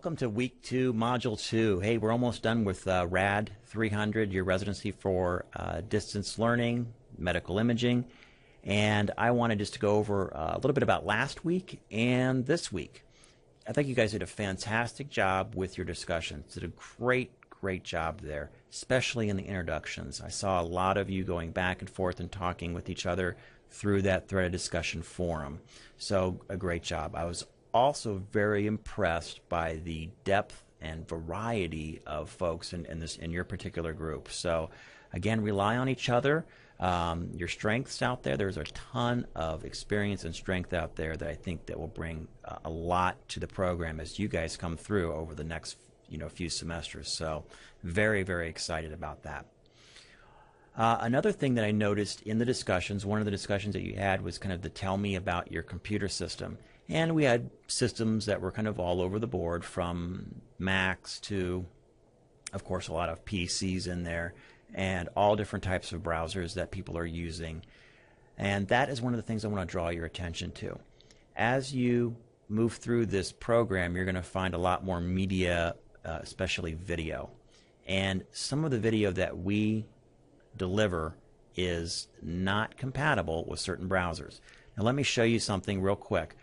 welcome to week 2, module 2. Hey, we're almost done with RAD 300, your residency for distance learning, medical imaging. And I wanted just to go over a little bit about last week and this week. I think you guys did a fantastic job with your discussions. Did a great job there, especially in the introductions. I saw a lot of you going back and forth and talking with each other through that threaded discussion forum. So a great job. I was also very impressed by the depth and variety of folks in your particular group. So again, rely on each other. Your strengths out there, there's a ton of experience and strength out there that I think that will bring a lot to the program as you guys come through over the next few semesters. So very excited about that. Another thing that I noticed in the discussions, one of the discussions that you had was kind of the tell me about your computer system. And we had systems that were kind of all over the board, from Macs to, of course, a lot of PCs in there, and all different types of browsers that people are using. And that is one of the things I want to draw your attention to. As you move through this program, you're going to find a lot more media, especially video. And some of the video that we deliver is not compatible with certain browsers. Now let me show you something real quick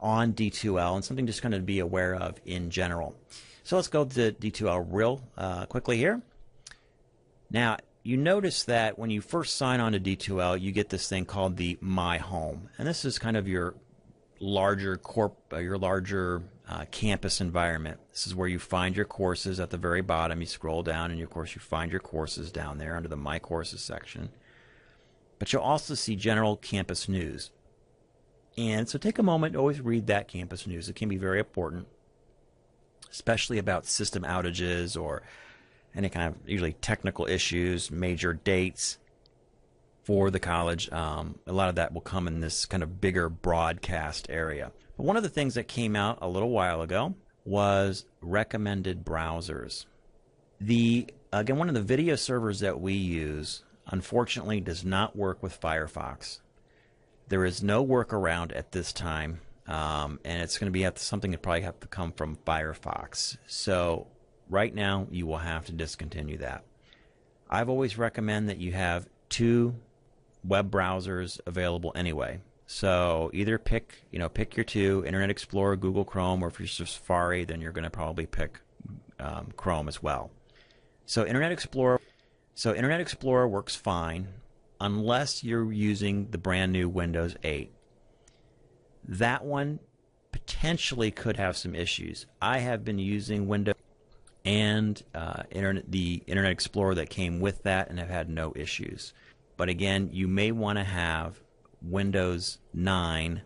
on D2L, and something just kind of be aware of in general. So let's go to D2L real quickly here. Now you notice that when you first sign on to D2L, you get this thing called the My Home, and this is kind of your larger campus environment. This is where you find your courses at the very bottom. You scroll down, and of course you find your courses down there under the My Courses section. But you'll also see general campus news. And so take a moment to always read that campus news. It can be very important, especially about system outages or any kind of usually technical issues, major dates for the college. A lot of that will come in this kind of bigger broadcast area. But one of the things that came out a little while ago was recommended browsers. Again, one of the video servers that we use, unfortunately, does not work with Firefox. There is no workaround at this time, and it's going to be something that probably have to come from Firefox. So right now, you will have to discontinue that. I've always recommend that you have 2 web browsers available anyway. So either pick your 2, Internet Explorer, Google Chrome, or if you're Safari, then you're going to probably pick Chrome as well. So Internet Explorer works fine unless you're using the brand new Windows 8. That one potentially could have some issues. I have been using Windows and the Internet Explorer that came with that and have had no issues. But again, you may want to have Windows 9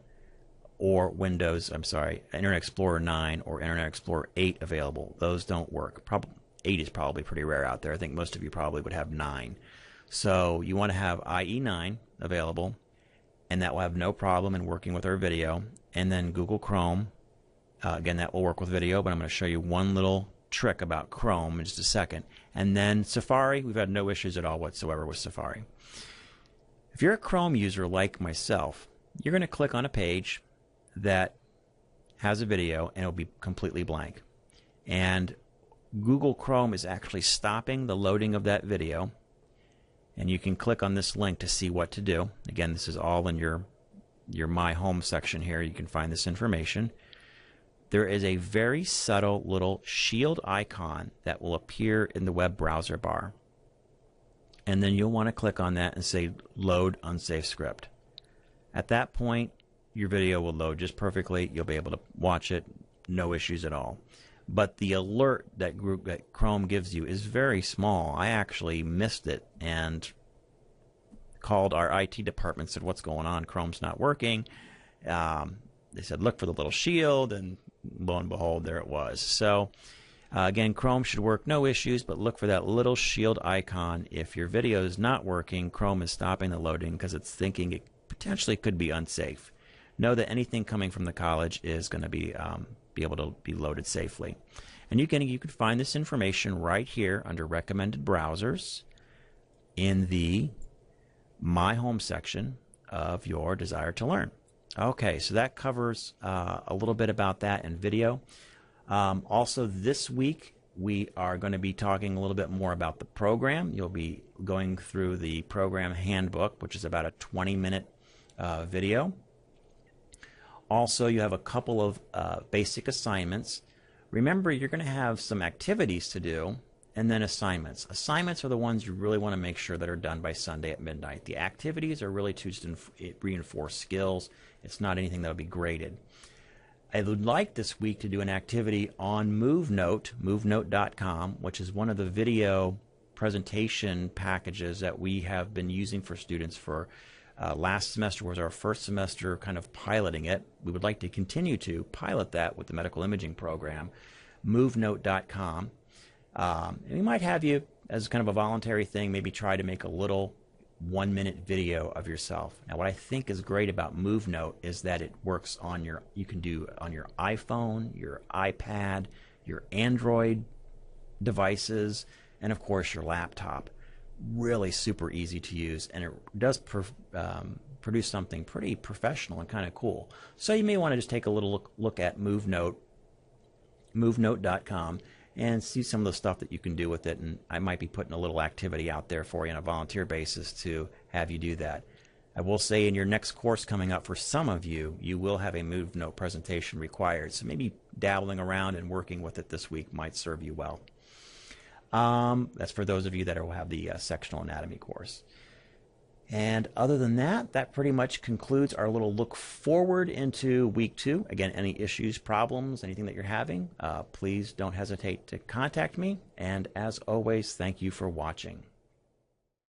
or Internet Explorer 9 or Internet Explorer 8 available. Those don't work. 8 is probably pretty rare out there. I think most of you probably would have 9. So you want to have IE9 available, and that will have no problem in working with our video. And then Google Chrome, again, that will work with video, but I'm going to show you one little trick about Chrome in just a second. And then Safari, we've had no issues at all whatsoever with Safari. If you're a Chrome user like myself, you're going to click on a page that has a video, and it'll be completely blank. And Google Chrome is actually stopping the loading of that video. And you can click on this link to see what to do. Again, this is all in your My Home section here. You can find this information. There is a very subtle little shield icon that will appear in the web browser bar. And then you'll want to click on that and say Load Unsafe Script. At that point, your video will load just perfectly. You'll be able to watch it, no issues at all. But the alert that Chrome gives you is very small. I actually missed it and called our IT department, said, what's going on? Chrome's not working. They said, look for the little shield, and lo and behold, there it was. So again, Chrome should work, no issues, but look for that little shield icon. If your video is not working, Chrome is stopping the loading because it's thinking it potentially could be unsafe. Know that anything coming from the college is going to be able to be loaded safely. And you can find this information right here under recommended browsers in the My Home section of your Desire to Learn. Okay, so that covers a little bit about that in video. Also, this week we are going to be talking a little bit more about the program. You'll be going through the program handbook, which is about a 20-minute video. Also, you have a couple of basic assignments. Remember, you're going to have some activities to do and then assignments. Assignments are the ones you really want to make sure that are done by Sunday at midnight. The activities are really to just reinforce skills. It's not anything that will be graded. I would like this week to do an activity on MoveNote, movenote.com, which is one of the video presentation packages that we have been using for students for last semester was our first semester kind of piloting it. We would like to continue to pilot that with the medical imaging program, movenote.com. And we might have you, as kind of a voluntary thing, maybe try to make a little 1-minute video of yourself. Now, what I think is great about MoveNote is that it works on you can do on your iPhone, your iPad, your Android devices, and of course your laptop. Really super easy to use, and it does produce something pretty professional and kind of cool. So you may want to just take a little look at MoveNote, movenote.com, and see some of the stuff that you can do with it. And I might be putting a little activity out there for you on a volunteer basis to have you do that. I will say in your next course coming up, for some of you, you will have a MoveNote presentation required. So maybe dabbling around and working with it this week might serve you well. That's for those of you that will have the sectional anatomy course. And other than that, that pretty much concludes our little look forward into week 2. Again, any issues, problems, anything that you're having, please don't hesitate to contact me. And as always, thank you for watching.